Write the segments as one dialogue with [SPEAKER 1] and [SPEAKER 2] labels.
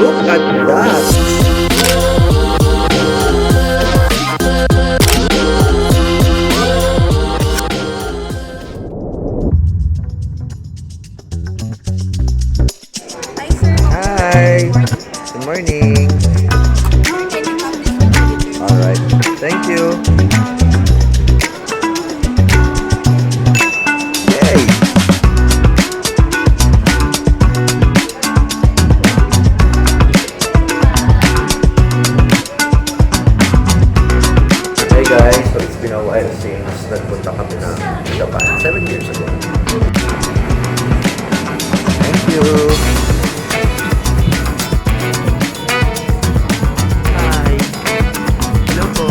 [SPEAKER 1] Look at that!
[SPEAKER 2] Hi, sir.
[SPEAKER 1] Hi! Good morning!
[SPEAKER 2] Can you come this way?
[SPEAKER 1] Alright, thank you! Yay! Hey guys, so it's been a while since nagpunta kami ng Japan. 7 years ago. Thank you! Hi! Hello po!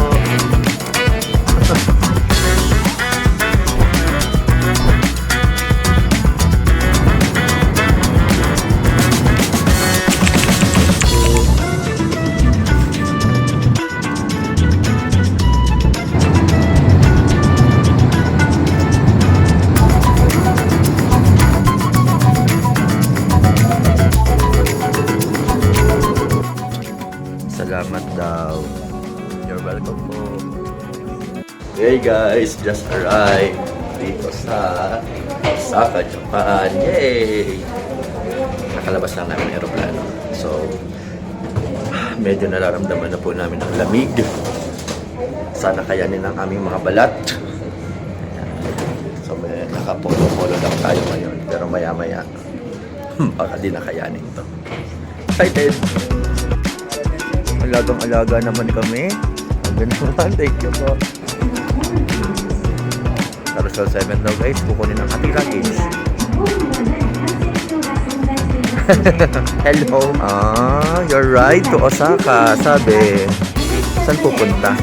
[SPEAKER 1] Salamat daw. You're welcome po. Hey guys, just arrived dito sa Osaka, Japan. Yay! Nakalabas lang namin ng aeroplano. So, medyo nararamdaman na po namin ang lamig. Sana kayanin ang aming mga balat. So, may nakapolo-polo lang tayo ngayon. Pero maya-maya, baka di nakayanin to. Excited! Alagang-alaga naman kami. Ang ganda. Thank you po. Carousel 7 daw guys. Kukunin ang ating luggage. Hello. Your ride to Osaka. Sabi. Saan pupunta?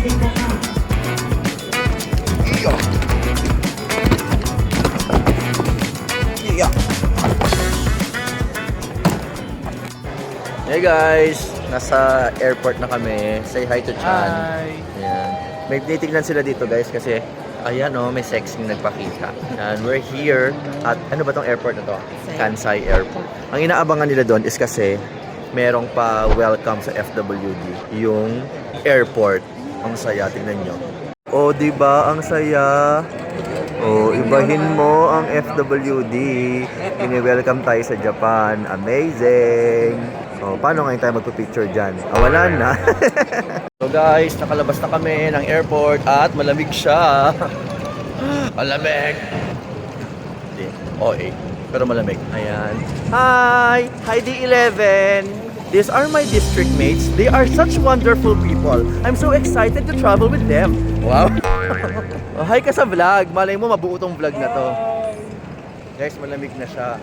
[SPEAKER 1] Hey guys. Nasa airport na kami. Say hi to Chan.
[SPEAKER 3] Hi!
[SPEAKER 1] Ayan. May titignan sila dito guys kasi ayan o, may sexing nagpakita. And we're here at ano ba tong airport na to? Kansai Airport. Ang inaabangan nila doon is kasi merong pa welcome sa FWD. Yung airport. Ang saya, tingnan nyo. O, diba? Ang saya. O, ibahin mo ang FWD. Ini-welcome tayo sa Japan. Amazing! O, paano ngayon tayo magpipicture dyan? Wala na. So guys, nakalabas na kami ng airport at malamig siya. Malamig. Hindi. OA. Pero malamig. Ayan. Hi! Hi D11! These are my district mates. They are such wonderful people. I'm so excited to travel with them. Wow! Oh, hi ka sa vlog. Malay mo, mabuo tong vlog na to. Guys, malamig na siya.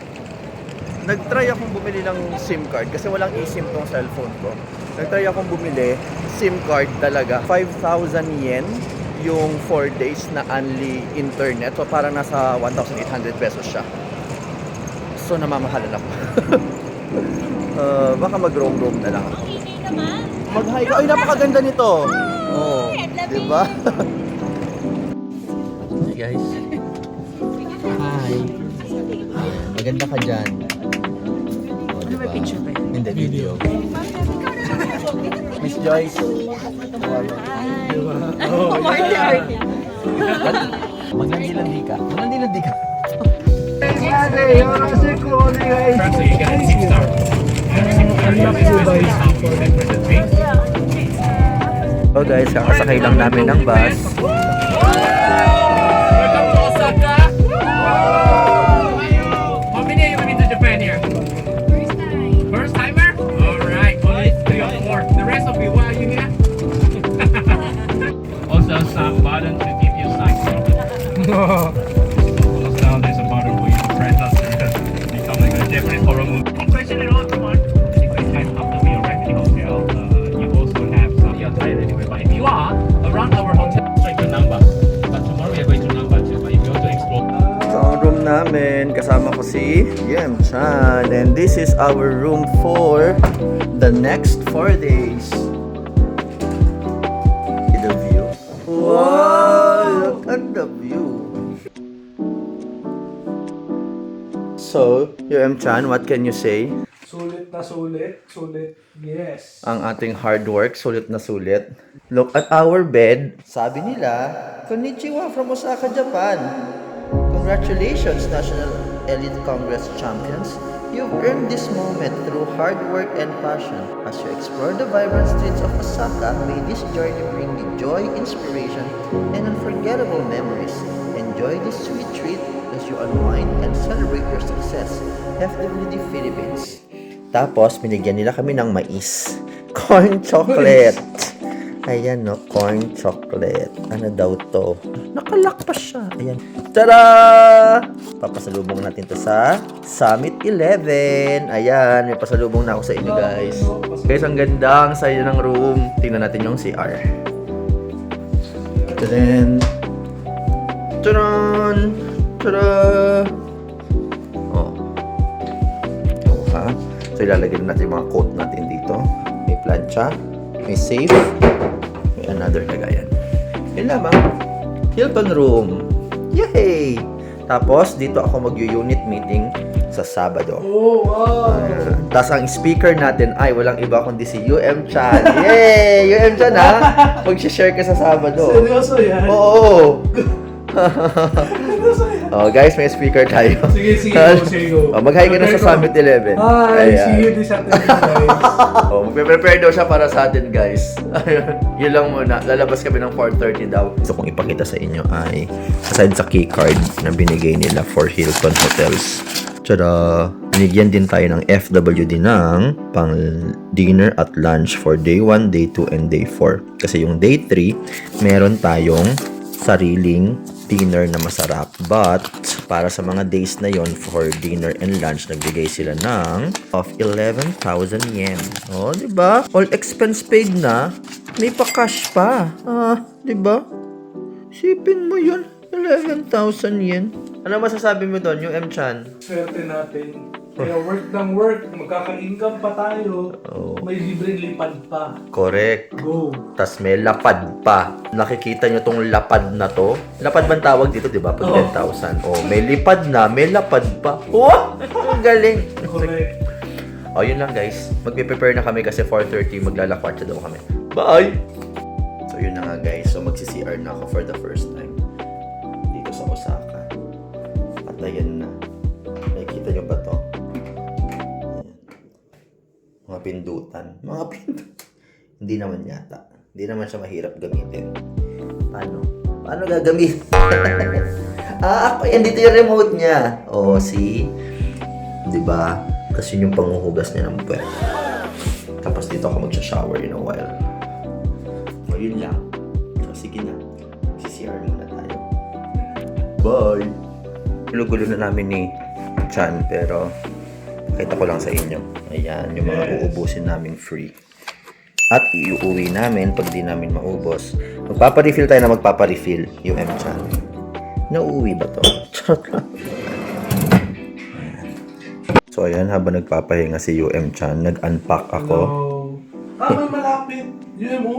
[SPEAKER 1] Nag-try akong bumili ng SIM card kasi walang eSIM tong cellphone ko. Nag-try akong bumili SIM card talaga. 5,000 yen yung 4 days na only internet. So parang nasa 1,800 pesos siya. So namamahalan ako. Baka mag-roam-roam na lang ako. Mag-hi ka. Ay, napakaganda nito. Oh, diba? Hi guys. Hi. Maganda ka dyan.
[SPEAKER 2] Ano ba picture ba?
[SPEAKER 1] Hindi, video. Miss Joyce. Magandilandi ka. Magandilandi ka. So guys, kakasakay lang namin ng bus.
[SPEAKER 3] Welcome to Osaka! How many of you have been to Japan here? First timer? Alright, only 3 or 4. The rest of you, why are you here? Also, some button to give you sign. Close down, there's a button for you to press up to become like a Japanese horror movie. Any question at all, come on. If you guys after we arrive at the hotel, you also have some, you're tired anyway, but if you are around our hotel, check your number. But tomorrow we are going to number 2, but if you want to explore.
[SPEAKER 1] So, ang room namin, kasama ko si Yem Chan. And this is our room for the next 4 days. See the view. Wow! Look at the view. So, Yem Chan, what can you say?
[SPEAKER 4] Sulit na sulit. Sulit. Yes.
[SPEAKER 1] Ang ating hard work, sulit na sulit. Look at our bed. Sabi nila, Konnichiwa from Osaka, Japan. Congratulations, National Elite Congress champions. You've earned this moment through hard work and passion. As you explore the vibrant streets of Osaka, may this journey bring you joy, inspiration, and unforgettable memories. Enjoy this sweet treat as you unwind and celebrate your success. FWD Philippines. Tapos, binigyan nila kami ng mais. Corn chocolate. Ayan, no? Corn chocolate. Ano daw to? Nakalak pa siya. Ayan. Tada! Papasalubong natin to sa Summit 11. Ayan, may pasalubong na ako sa inyo, guys. Guys, ang ganda. Ang saya ng room. Tingnan natin yung CR. Tadaan! Tadaan! Tada! Oh. Oh, ha? So, ilalagay natin yung mga coat natin dito. May plancha. May safe. May another lagayan. Yun lamang. Hilton room. Yay! Tapos, dito ako mag-unit meeting sa Sabado.
[SPEAKER 4] Oh, wow.
[SPEAKER 1] Tapos, ang speaker natin ay walang iba kundi si UM Chan. Yay! UM Chan, ha? Mag-share ka sa Sabado.
[SPEAKER 4] Seryoso yan?
[SPEAKER 1] Oo!
[SPEAKER 4] Seryoso yan?
[SPEAKER 1] Oh, guys, may speaker tayo.
[SPEAKER 4] Sige, go.
[SPEAKER 1] Oh, mag-hi ka na sa Summit 11.
[SPEAKER 4] Hi,
[SPEAKER 1] Ayan.
[SPEAKER 4] see you this Saturday, guys.
[SPEAKER 1] Oh, magpe-prepare daw siya para sa atin, guys. Yun lang muna. Lalabas kami ng 4:30 daw. Gusto kong ipakita sa inyo ay aside sa key card na binigay nila for Hilton Hotels. Tada! Binigyan din tayo ng FWD ng pang dinner at lunch for day 1, day 2, and day 4. Kasi yung day 3, meron tayong sariling dinner na masarap. But, para sa mga days na yon for dinner and lunch, nagbigay sila ng of 11,000 yen. Oh, di ba? All expense paid na. May pa-cash pa. Di ba? Sipin mo yun. 11,000 yen. Ano masasabi mo doon, yung M-chan?
[SPEAKER 4] Swerte natin. Kaya work ng work, magkaka-income pa tayo.
[SPEAKER 1] Oh.
[SPEAKER 4] May libreng lipad pa.
[SPEAKER 1] Correct.
[SPEAKER 4] Go.
[SPEAKER 1] Tas may lapad pa. Nakikita nyo tong lapad na to? Lapad bang tawag dito, di ba? Pag 10,000. Oh, may lipad na, may lapad pa. Oh! Ang galing.
[SPEAKER 4] Correct.
[SPEAKER 1] Oh, yun lang guys. Magpe-prepare na kami kasi 4:30 maglalakwatsa daw kami. Bye! So yun na nga guys. So magsi-CR na ako for the first time. Dito sa Osaka. At ayan na. Nakikita nyo ba to? Mga pindutan. Mga pindutan. Hindi naman yata. Hindi naman siya mahirap gamitin. Paano? Paano gagamitin? Ako yan. Dito yung remote niya. Oh, see? Diba? Kasi yung panghuhugas niya ng puwet. Tapos dito ako magsha-shower in a while. O, yun lang. So, sige na. CCR muna tayo. Bye! Gulo-gulo na namin ni Chan, pero pakita ko lang sa inyo. Ayan, yung mga uubusin namin free. At iuwi namin pag di namin maubos. Magpaparefill tayo na magpaparefill yung M-Chan. Nauuwi ba to? So ayan, habang nagpapahinga si UM-Chan, nag-unpack ako.
[SPEAKER 4] May malapit. Yun mo?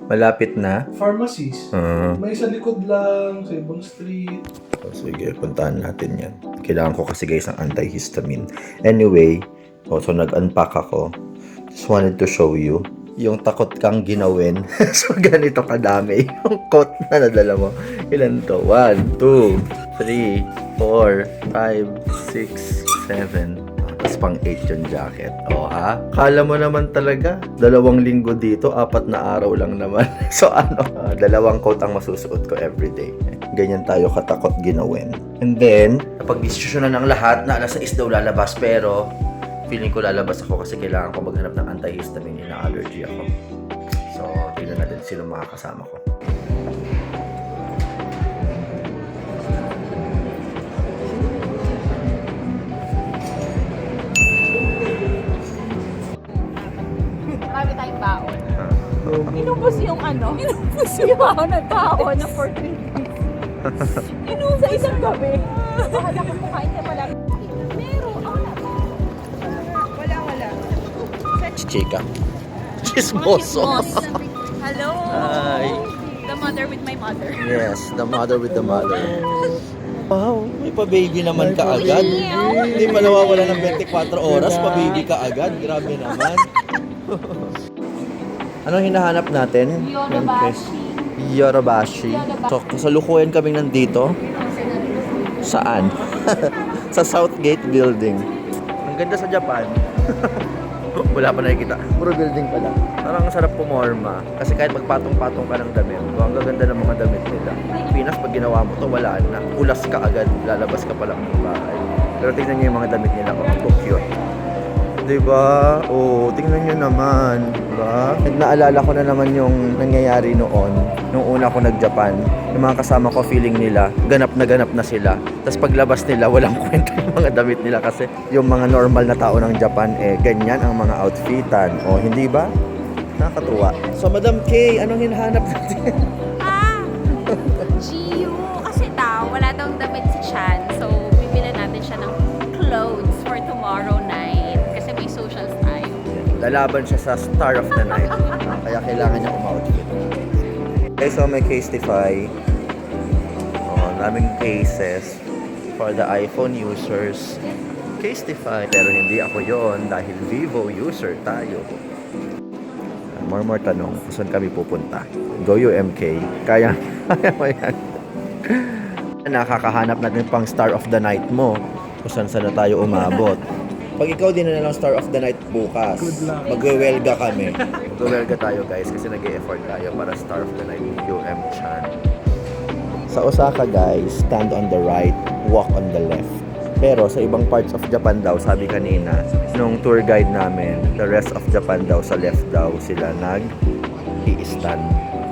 [SPEAKER 1] Malapit na.
[SPEAKER 4] Pharmacies. May sa likod lang, sa ibang street.
[SPEAKER 1] So, sige, puntahan natin yan. Kailangan ko kasi guys ng antihistamine. Anyway, so nag-unpack ako. Just wanted to show you yung takot kang ginawin. So, ganito kadami yung coat na nadala mo. Ilan to? 1, 2, 3, 4, 5, 6, 7. Tapos pang 8 yung jacket. O ha? Kala mo naman talaga, 2 linggo dito, 4 na araw lang naman. So ano, 2 coat ang masusuot ko everyday. Ganyan tayo katakot ginawin. And then, kapag desisyon na ng lahat na alas 6 daw lalabas, pero feeling ko lalabas ako kasi kailangan ko maghanap ng antihistamine, ina-allergy ako. So, tingnan natin sino mga kasama ko.
[SPEAKER 2] Marami tayong baon. Inubos yung ano? Inubos yung baon ng tao na for 3 weeks. Inubos sa isang gabi. Baka ko kumain ka pala. Meron. Wala.
[SPEAKER 1] Chika. Chismoso.
[SPEAKER 2] Hello.
[SPEAKER 1] Hi.
[SPEAKER 2] The mother with my mother.
[SPEAKER 1] Yes, the mother with the mother. Wow, may pa-baby naman ka agad. Hindi pa nawawala ng 24 oras, pa-baby ka agad. Grabe naman. Anong hinahanap natin?
[SPEAKER 2] Yodobashi.
[SPEAKER 1] Yodobashi. So, kasalukuyan kami nandito. Saan? Sa Southgate Building. Ang ganda sa Japan. Wala pa nakikita. Puro building pala. Parang ang sarap pumorma. Kasi kahit magpatong-patong ka ng damit, ang gaganda ng mga damit nila. Pinas, pag ginawa mo to, wala na. Ulas ka agad, lalabas ka pa lang ng bahay. Pero tingnan niyo yung mga damit nila, oh, cute. Diba? Oo, tingnan nyo naman. Diba? Naalala ko na naman yung nangyayari noon. Nung una ko nag-Japan. Yung mga kasama ko, feeling nila, ganap na sila. Tapos paglabas nila, walang kwenta yung mga damit nila. Kasi yung mga normal na tao ng Japan, ganyan ang mga outfitan. O, hindi ba? Nakakatuwa. So, Madam K, anong hinahanap natin?
[SPEAKER 2] Giyu. Kasi daw, wala daw damit si Chan. So, bibili natin siya ng clothes for tomorrow night. Kasi may socials tayo.
[SPEAKER 1] Lalaban siya sa Star of the Night. Kaya kailangan niya um-outfit. Okay, so may Casetify. Daming cases for the iPhone users. Casetify. Pero hindi ako yon dahil Vivo user tayo. More tanong. Saan kami pupunta? Go UMK. Kaya mo yan. Nakakahanap natin pang Star of the Night mo. Kung saan na tayo umabot. Pag ikaw din na lang Star of the Night bukas, magwe-welga kami. Magwe-welga tayo guys kasi nag-e-effort tayo para Star of the Night UM Chan. Sa Osaka guys, stand on the right, walk on the left. Pero sa ibang parts of Japan daw, sabi kanina, nung tour guide namin, the rest of Japan daw, sa left daw sila nag-i-stand.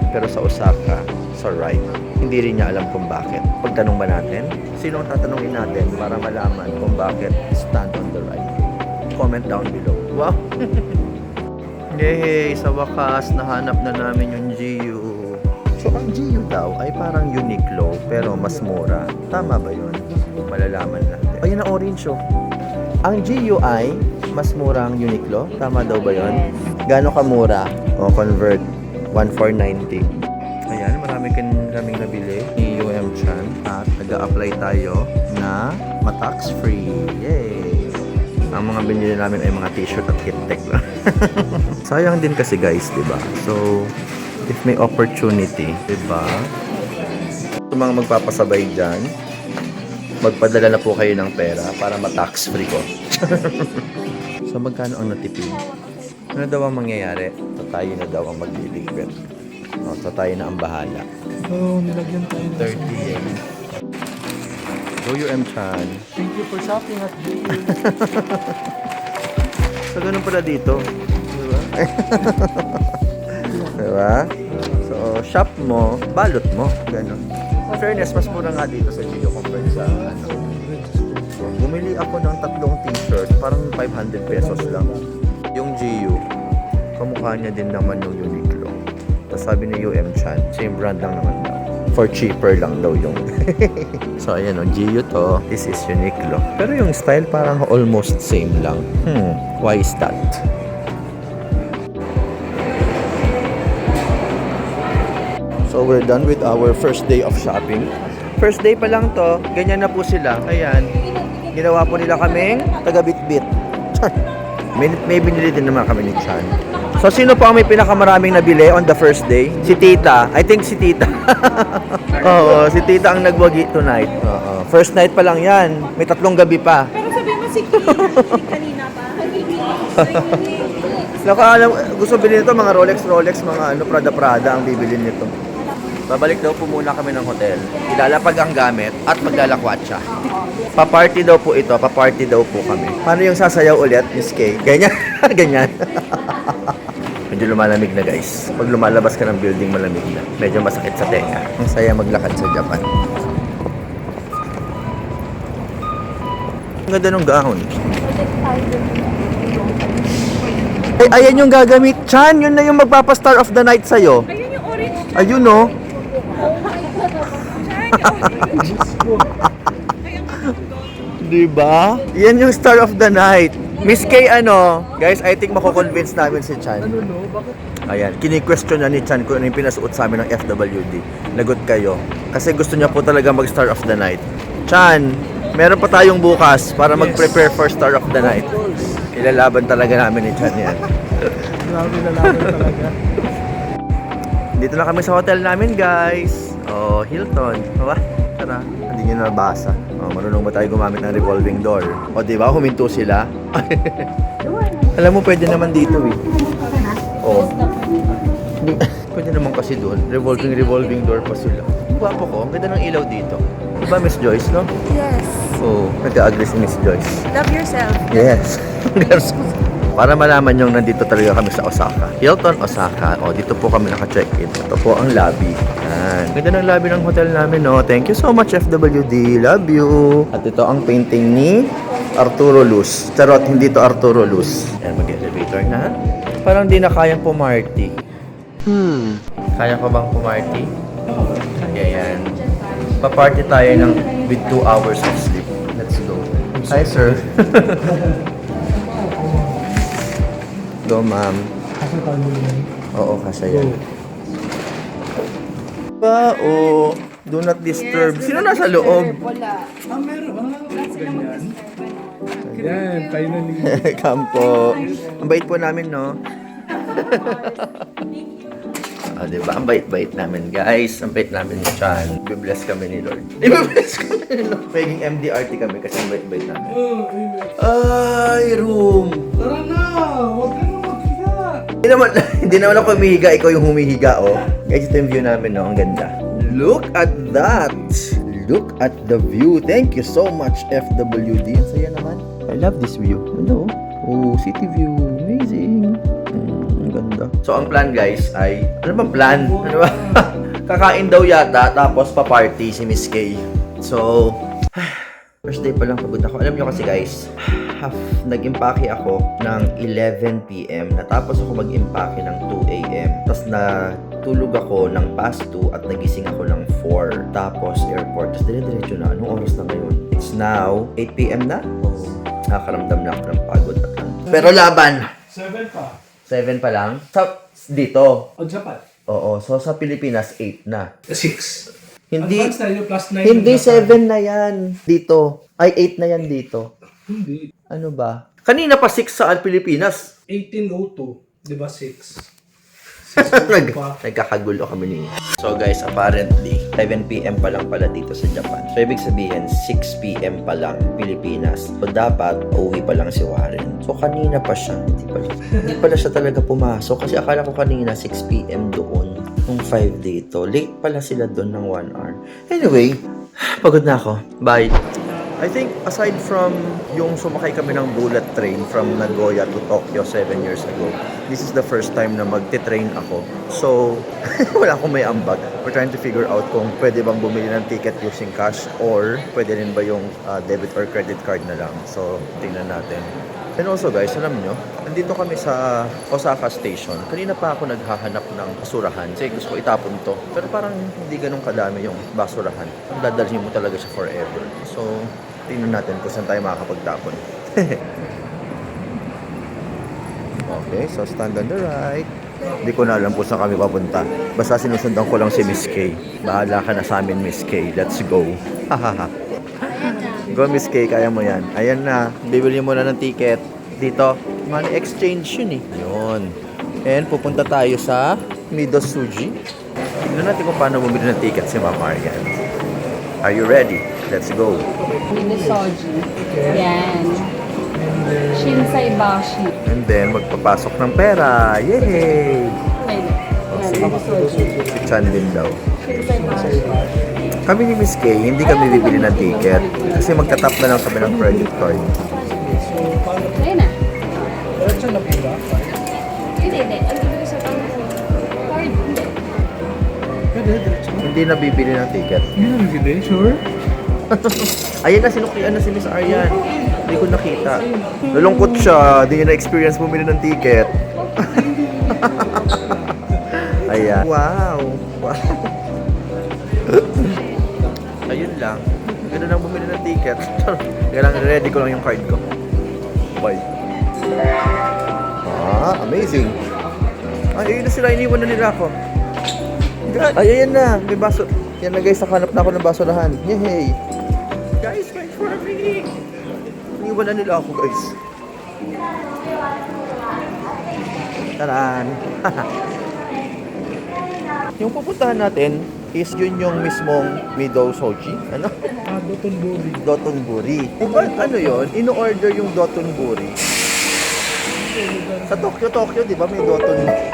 [SPEAKER 1] Pero sa Osaka, sa right. Hindi rin niya alam kung bakit. Pagtanong ba natin? Sino ang tatanungin natin para malaman kung bakit stand on the right? Comment down below. Wow! Yay! Sa wakas, nahanap na namin yung GU. So, ang GU daw ay parang Uniqlo, pero mas mura. Tama ba yun? Malalaman natin. Ayun ang orange, oh. Ang GU ay mas mura ang Uniqlo? Tama daw ba yun? Gano'ng kamura? O, convert. 1,490. Ayan, marami kaming nabili ni UM Chan. At nag-a-apply tayo na ma-tax free. Yay! Ang mga binili namin ay mga t-shirt at hit-tech lang. Sayang din kasi guys, diba? So, if may opportunity, diba? Sa mga magpapasabay dyan, magpadala na po kayo ng pera para ma-tax free ko. So, magkano ang natipid? Ano daw ang mangyayari? So, tayo na daw ang magliligpit. So, tayo na ang bahala.
[SPEAKER 4] Oo, nilagyan tayo ng
[SPEAKER 1] 30 yen. Go UM Chan.
[SPEAKER 4] Thank you for shopping at Giyu.
[SPEAKER 1] So, ganun pala dito. Diba? Diba? So, shop mo, balot mo. Ganun. In fairness, mas mura nga dito sa Giyu compared sa ano. So, bumili ako ng 3 t-shirt, parang 500 pesos lang. Yung Giyu, kamukha niya din naman yung Uniqlo. Tapos sabi ni UM Chan, same brand lang naman daw. For cheaper lang daw yung so ayan o, Giyu to. This is Uniqlo. Pero yung style parang almost same lang. Why is that? So we're done with our first day of shopping. First day pa lang to, ganyan na po sila. Ayan, ginawa po nila kaming taga-bit-bit. May binili din naman kami ni Chan. So, sino po ang may pinakamaraming nabili on the first day? Si Tita. I think si Tita. Oo, si Tita ang nagwagi tonight. Oo. First night pa lang yan. May 3 gabi pa.
[SPEAKER 2] Pero sabi mo si Kim, kanina pa.
[SPEAKER 1] Nakaalam, gusto bilhin nito mga Rolex, mga ano, Prada ang bibilin nito. Babalik daw po muna kami ng hotel. Ilalapag ang gamit at maglalakwatsa. Pa-party daw po ito, pa-party daw po kami. Paano yung sasayaw ulit, Miss Kay? Ganyan, ganyan. Medyo lumalamig na guys. Pag lumalabas ka ng building, malamig na. Medyo masakit sa tenga. Ang saya maglakad sa Japan. Ang ganda ng gown. Ay, ayan yung gagamit. Chan, yun na yung magpapa-star of the night sa'yo.
[SPEAKER 2] Ayun yung orange.
[SPEAKER 1] Ayun no. Diba? Yan yung star of the night. Miss K, ano? Guys, I think mako-convince namin si Chan.
[SPEAKER 4] Ano no? Bakit?
[SPEAKER 1] Ayan, kini-question na ni Chan kung ano yung pinasuot sa amin ng FWD. Lagot kayo. Kasi gusto niya po talaga mag-star of the night. Chan, meron pa tayong bukas para mag-prepare for Star of the Night. Ilalaban talaga namin ni Chan yan.
[SPEAKER 4] Grabe na laban talaga.
[SPEAKER 1] Dito na kami sa hotel namin, guys. Oh, Hilton. Diba? Tara, hindi nyo nabasa. Oh, marunong ba tayo gumamit ng revolving door? O, diba? Huminto sila. Alam mo, pwede naman dito eh. Oh. Pwede naman kasi doon. Revolving door pa sila. Gwapo ko. Ang ganda ng ilaw dito. Diba, Miss Joyce, no?
[SPEAKER 2] Yes.
[SPEAKER 1] Oo. Nag-agree si Miss Joyce.
[SPEAKER 2] Love yourself.
[SPEAKER 1] Yes. Para malaman nyo, nandito talaga kami sa Osaka. Hilton, Osaka. O, dito po kami naka-check-in. Ito po ang lobby. Yan. Ganda ng lobby ng hotel namin, no? Thank you so much, FWD. Love you. At ito ang painting ni Arturo Luz. Charot, hindi to Arturo Luz. Yan, mag-elevator na. Parang di na kayang pumarty. Kaya ko bang pumarty? Kaya yan. Pa-party tayo ng with 2 hours of sleep. Let's go. Hi, sir. Go, ma'am.
[SPEAKER 4] Kasi tayo yun.
[SPEAKER 1] Oo, kasi yan. Ba, oh. Do not disturb. Sino nasa loob?
[SPEAKER 2] Wala.
[SPEAKER 4] Ah, meron. Ganyan. Yan, tayo na ni.
[SPEAKER 1] Kampo. Ang bait po namin, no? Ah, diba? Ang bait-bait namin, guys. Ang bait namin ni Chan. Ibe-bless kami ni Lord. Ibe-bless kami ni Lord. Magiging MDRT kami kasi ang bait-bait namin.
[SPEAKER 4] Oh, ayun.
[SPEAKER 1] Ay, room.
[SPEAKER 4] Tara na! Huwag ka na maghiga!
[SPEAKER 1] Hindi naman ako humihiga. Ikaw yung humihiga, oh. Guys, ito yung view namin, no? Ang ganda. Look at that! Look at the view. Thank you so much, FWD. Ang saya naman. I love this view. Ano? Oh, city view. Amazing. Ang ganda. So, ang plan, guys, ay... Ano bang plan? Ano ba? Kakain daw yata, tapos pa-party si Miss Kay. So... First day pa lang pagod ako. Alam nyo kasi guys, nag-impake ako ng 11 p.m. Natapos ako mag-impake ng 2 a.m. Tapos natulog ako ng past 2 at nagising ako ng 4. Tapos airport. Tapos dire-diretso na. Anong oras na ngayon? It's now 8 p.m. na? Oh, nakakaramdam na ako ng pagod at lang. Pero laban!
[SPEAKER 4] 7 pa.
[SPEAKER 1] 7 pa lang? Dito?
[SPEAKER 4] O, Japan.
[SPEAKER 1] Oo. So sa Pilipinas, 8 na.
[SPEAKER 4] 6.
[SPEAKER 1] Hindi.
[SPEAKER 4] Advance tayo, plus 9.
[SPEAKER 1] Hindi 7 na yan dito. Ay, 8 na yan dito.
[SPEAKER 4] Hindi.
[SPEAKER 1] Ano ba? Kanina pa 6 sa Pilipinas.
[SPEAKER 4] 1802. Di ba 6?
[SPEAKER 1] Nagkakagulo kami ni. So guys, apparently, 7 p.m. pa lang pala dito sa Japan. So ibig sabihin, 6 p.m. pa lang Pilipinas. So dapat, uuwi pa lang si Warren. So kanina pa siya. Hindi pala siya talaga pumasok. Kasi akala ko kanina, 6 p.m. doon. Nung 5 dito. Late pala sila doon ng 1 hour. Anyway, pagod na ako. Bye. I think aside from yung sumakay kami ng bullet train from Nagoya to Tokyo 7 years ago, this is the first time na magte-train ako. So, wala akong may ambag. We're trying to figure out kung pwede bang bumili ng ticket using cash or pwede rin ba yung debit or credit card na lang. So, tingnan natin. And also guys, alam nyo, nandito kami sa Osaka Station. Kanina pa ako naghahanap ng basurahan kasi gusto ko itapon to. Pero parang hindi ganun kadami yung basurahan. Dadalhin mo talaga siya forever. So, tingnan natin kung saan tayo makakapagtapon. Okay, so stand on the right. Hindi ko na alam kung saan kami papunta. Basta sinusundan ko lang si Miss Kay. Bahala ka na sa amin, Miss Kay. Let's go. Hahaha. Go, Miss Kay, kaya mo yan. Ayan na, bibili mo na ng ticket. Dito, money exchange yun eh. Yun. And pupunta tayo sa Mido Suji. Tignan natin kung paano bumili ng ticket si Ma'am Marian. Are you ready? Let's go.
[SPEAKER 2] Midosoji. Yan. Shinsai Bashi.
[SPEAKER 1] And then, magpapasok ng pera. Yay!
[SPEAKER 2] Ayun.
[SPEAKER 1] Okay.
[SPEAKER 2] Yan, Midosoji.
[SPEAKER 1] Si Chan din daw.
[SPEAKER 2] Shinsai Bashi.
[SPEAKER 1] Kami ni Miss Kay, hindi kami bibili ng ticket. Kasi magtatap na lang kami ng credit card.
[SPEAKER 2] Ayun na.
[SPEAKER 4] Diretso na pila.
[SPEAKER 2] Hindi. Ang bibili sa card. Hindi.
[SPEAKER 4] Pwede, diretso.
[SPEAKER 1] Hindi na bibili ng ticket.
[SPEAKER 4] Hindi na nagkide, sure?
[SPEAKER 1] Ayan na, sinuklian na si Miss Aryan. Hindi ko nakita. Nalungkot siya. Hindi niya na-experience bumili ng ticket. Ayan. Wow. Ayun lang. Ganda nang bumili ng ticket. Kailangan ready ko lang yung card ko. Bye. Amazing. Ay, ayun na sila. Iniwan na nila ako. Ay, ayan na. May baso. Yan na guys, nakahanap na ako ng basurahan. Yay! Guys, wait for me! Iniwan na nila ako, guys. Taran! Yung pupuntahan natin is yun yung mismong Mido Soji. Ano?
[SPEAKER 4] Dotonbori.
[SPEAKER 1] Dotonbori. Diba, ano yun? Ino-order yung Dotonbori. Sa Tokyo, di ba may Dotonbori?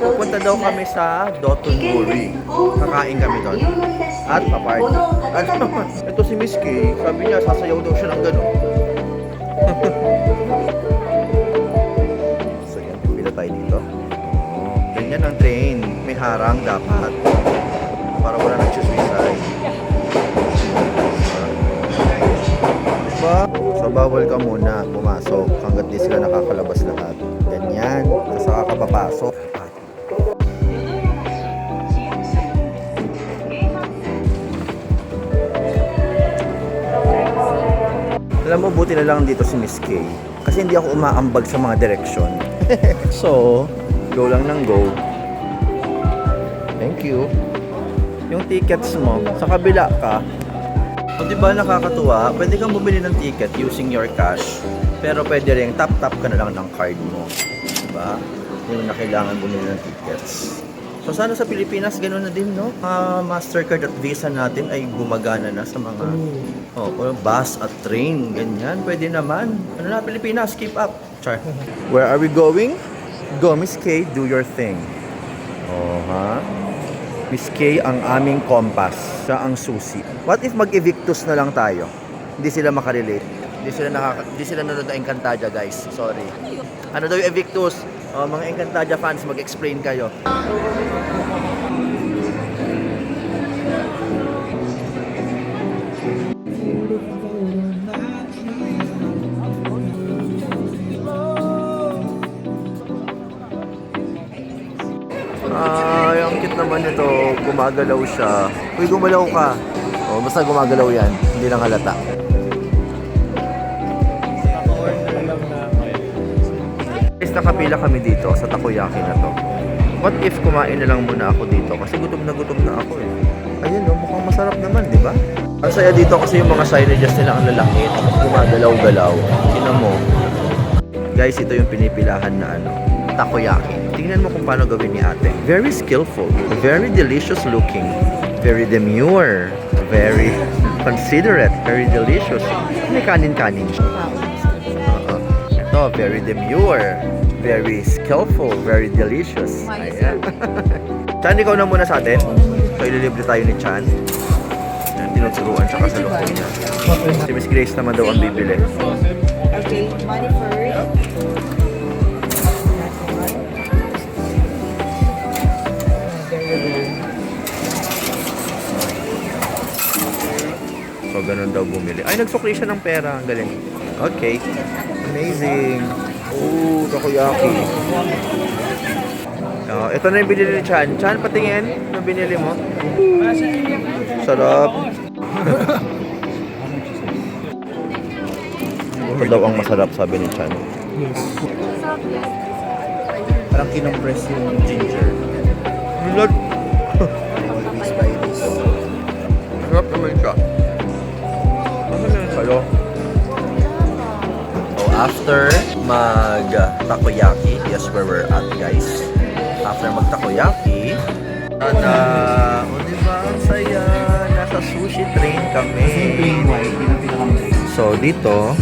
[SPEAKER 1] Pupunta daw kami sa Dotonbori. Kakain kami doon. At paparty. Ano? Ito si Miss Kay, sabi niya, sasayaw daw siya ng gano'n. So yan, pipila tayo dito. Ganyan ang train. May harang dapat. Para wala nag-suicide. Diba? So bawal ka muna pumasok hanggat di sila nakakalabas lahat. Ganyan. Tapos saka ka papasok. Alam mo, buti na lang dito si Miss Kay. Kasi hindi ako umaambag sa mga direksyon. So, go lang ng go. Thank you. Yung tickets mo, sa kabila ka. O diba nakakatuwa, pwede kang bumili ng ticket using your cash. Pero pwede rin, tap-tap ka na lang ng card mo. Diba? Hindi mo na kailangan bumili ng tickets. So sana sa Pilipinas, gano'n na din, no? Mastercard at Visa natin ay gumagana na sa mga bus at train, ganyan. Pwede naman. Ano na, Pilipinas, keep up. Char. Where are we going? Go, Miss Kay, do your thing. Oh, ha? Miss Kay ang aming compass. Siya ang susi. What if mag-evictus na lang tayo? Hindi sila makarelate. Hindi sila nanonood ng Encantadia, guys. Sorry. Ano daw yung evictus? Mga Encantadia fans, mag-explain kayo. Ay, ang cute naman ito. Gumagalaw siya. Uy, gumalaw ka. Oh, basta gumagalaw yan. Hindi lang halata. Guys, nakapila kami dito sa takoyaki na to. What if kumain na lang muna ako dito? Kasi gutom na ako eh. Ayun, no, mukhang masarap naman, di ba? Ang saya dito kasi yung mga signages nila ang lalaki. Tapos gumagalaw-galaw. Tingnan mo. Guys, ito yung pinipilahan na takoyaki. Tingnan mo kung paano gawin ni ate. Very skillful. Very delicious looking. Very demure. Very considerate. Very delicious. May kanin-kanin siya. Ito, very demure. Very skillful. Very delicious. Ayan. Chan, ikaw na muna sa atin. So, ililibre tayo ni Chan. Tinuturuan siya kasalukuyan niya. Si Miss Grace naman daw ang bibili.
[SPEAKER 2] Okay, money first.
[SPEAKER 1] So, ganun daw bumili. Ay, nagsukli siya ng pera. Ang galing. Okay. Amazing. Oh, takoyaki. Ito na yung binili ni Chan. Chan, patingin. Ano binili mo? Sarap. Ito daw ang masarap, sabi ni Chan. Parang kinompress yung ginger. Lord. Sarap naman siya. Ano naman sa'yo? So, after mag-takoyaki, yes, where we're at, guys. After mag-takoyaki, tada! O, diba? Ang saya! Nasa sushi train kami. So, dito,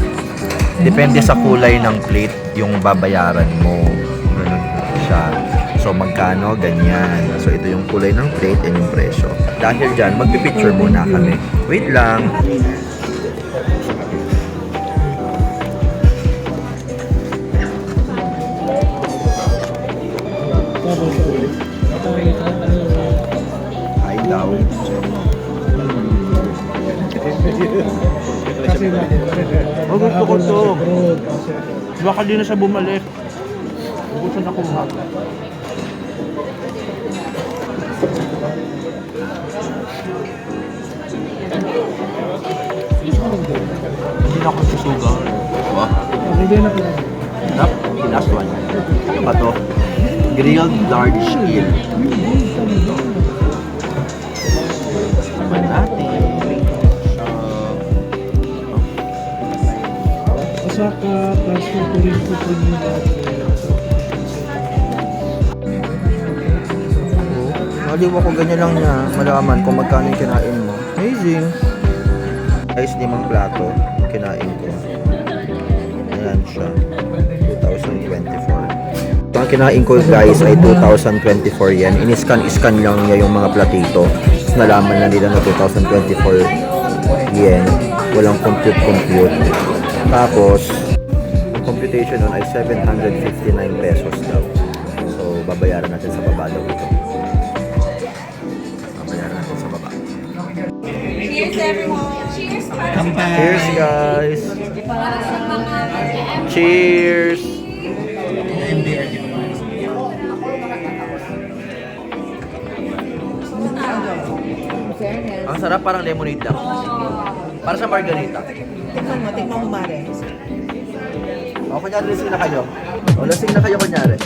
[SPEAKER 1] depende sa kulay ng plate yung babayaran mo. Ganun siya. So, magkano? Ganyan. So, ito yung kulay ng plate and yung presyo. Dahil dyan, magpipicture muna kami. Wait lang. Ay daw. Oh, gusto ko to. Baka di na siya bumalik. Gusto na kumuha. Hindi na ako susugaw. Wow. Sarap. Last one. Ano ba to? Grilled large eel.
[SPEAKER 4] Osaka, transfer ko rin po premium at
[SPEAKER 1] Maliw ako ganyan lang niya, malaman kung magkano yung kinain mo. Amazing! Guys, 5 plato, kinain ko. Ayan siya, 2024. Ito ang kinain ko guys ay 2024 yan. Iniscan lang niya yung mga platito. Tapos nalaman na nila na 2024 yen. Walang compute. Tapos, ang computation nun ay 759 pesos daw. So, babayaran natin sa baba daw ito. Babayaran natin sa baba.
[SPEAKER 2] Cheers everyone! Cheers!
[SPEAKER 1] Cheers guys! Cheers! Ang sarap, parang lemonade lang. Para sa margarita.
[SPEAKER 2] Tikman mo, Mare.
[SPEAKER 1] O, kunyari lasing na kayo. O, lasing na kayo kunyari.